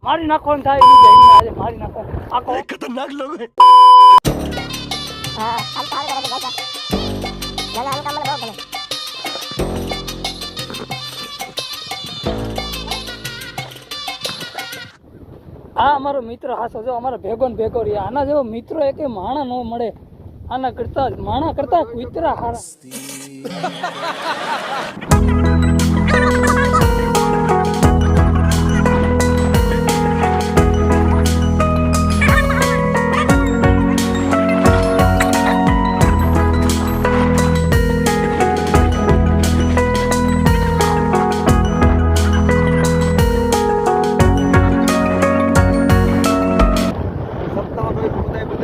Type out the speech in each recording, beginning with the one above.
મારી નાખવાનું થાય એની બેન આજે મારી નાખો આખો खतरनाक लोग हैं। हाँ हम काम करेंगे जैसा ना हम काम में बहुत આ અમારો મિત્ર હાસો જો અમારો ભેગો ને ભેગો રહ્યા આના જેવો મિત્રો એક માણા ન મળે આના કરતા માણા કરતા કુતરા હારા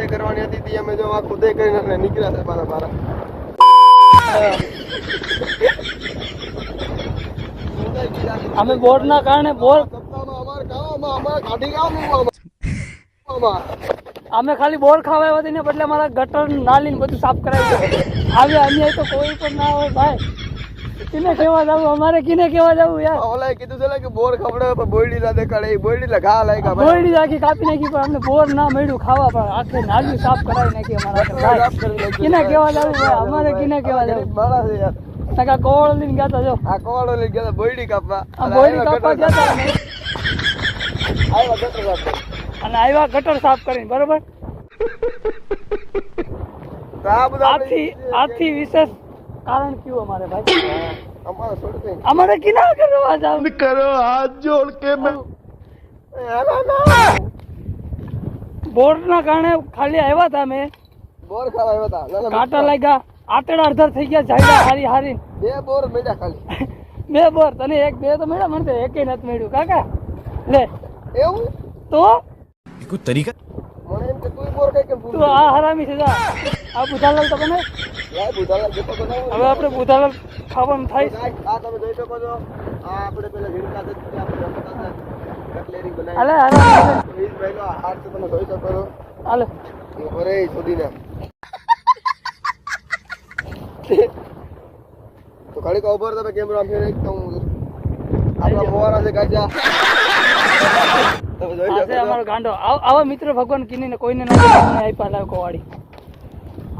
કરવાની હતી તી અમે જો આ ખુદે કરીને નીકળ્યા છે મારા મારા અમે બોર્ડ ના કારણે બોર સપ્તાહમાં અમાર ગામમાં અમાર કાઢી ગામમાં અમે ખાલી બોર ખાવા આવ્યા ને બદલે અમારા ગટર નાલી ને બધું સાફ કરાવી આવ્યા અન્ય તો કોઈ પણ ના હોય ભાઈ કિને કેવા જાવ અમારે કિને કેવા જાવ યાર ઓલા કીધું છે કે બોર ખવડે પણ બોયડી ના દેખાડે બોયડી લા ઘા લાગ્યા બોયડી આખી કાપી નાખી પણ અમને બોર ના મળ્યું ખાવા પણ આખી નાલી સાફ કરાવી નાખી અમારા ભાઈ કિને કેવા જાવ ભાઈ અમારે કિને કેવા જાવ મારા છે યાર નકા કોળ લઈને ગયા તા જો આ કોવાડો લઈ ગયા બોયડી કાપવા આ બોયડી કાપવા ગયા તા અમે. આવ્યા ગટર સાફ અને આવ્યા ગટર સાફ કરીને બરોબર તો આ બધા આથી વિશેષ કારણ કયું અમારે ભાઈ અમારા છોડ અમારે કિના કરવા જાવ કરો હાથ જોડ કે મેં બોર ના કારણે ખાલી આવ્યા હતા અમે બોર ખાવા આવ્યા હતા કાંટા લાગ્યા આતડા અડધર થઈ ગયા જાયડા હારી હારી બે બોર મેળ્યા ખાલી બે બોર તને એક બે તો મળ્યા મને તો એકેય નથી મળ્યું કાકા લે એવું તો કોઈ તરીકા મને એમ કે તું બોર કઈ કેમ તું આ હરામી છે જા આ બુધાલાલ તો બને યાર બુધાલા જેતો તો ના હવે આપણે બુધાલાલ ખાવાનું થાય આ તમે જોઈ શકો છો આ આપણે પેલા ઝીણકા છે આપણે રમતા હતા કટલેરી બનાવી હાલે હરામી વીજ ભાઈનો હાથ તમે જોઈ શકો છો હાલે ઓરે સુધીને તો ખાલી કો ઉપર તમે કેમેરા ફેર એક તો આપણા મોવારા છે ગાજા તમે જોઈ આ છે શકો અમારો ગાંડો આવા મિત્ર ભગવાન કિનીને કોઈને ના આપ્યા લાવ કોવાડી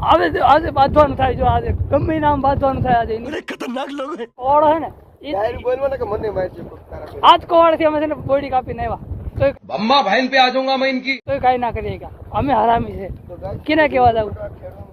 આજે બાંધવાનું થાય જો આજે ગમે નામ બાંધવાનું થાય આજે એની खतरनाक लोग हैं। કોવાડો હે ને યાર બોલવા ને કે મને માર છે આજ કોવાડથી અમે છે ને બોડી કાપીને આવ્યા તોય अम्मा बहन पे आ जाऊंगा मैं इनकी તોય કાંઈ ના કરીએ અમે હરામી છે તો ગાય કિને કેવા જાવ ખેડૂત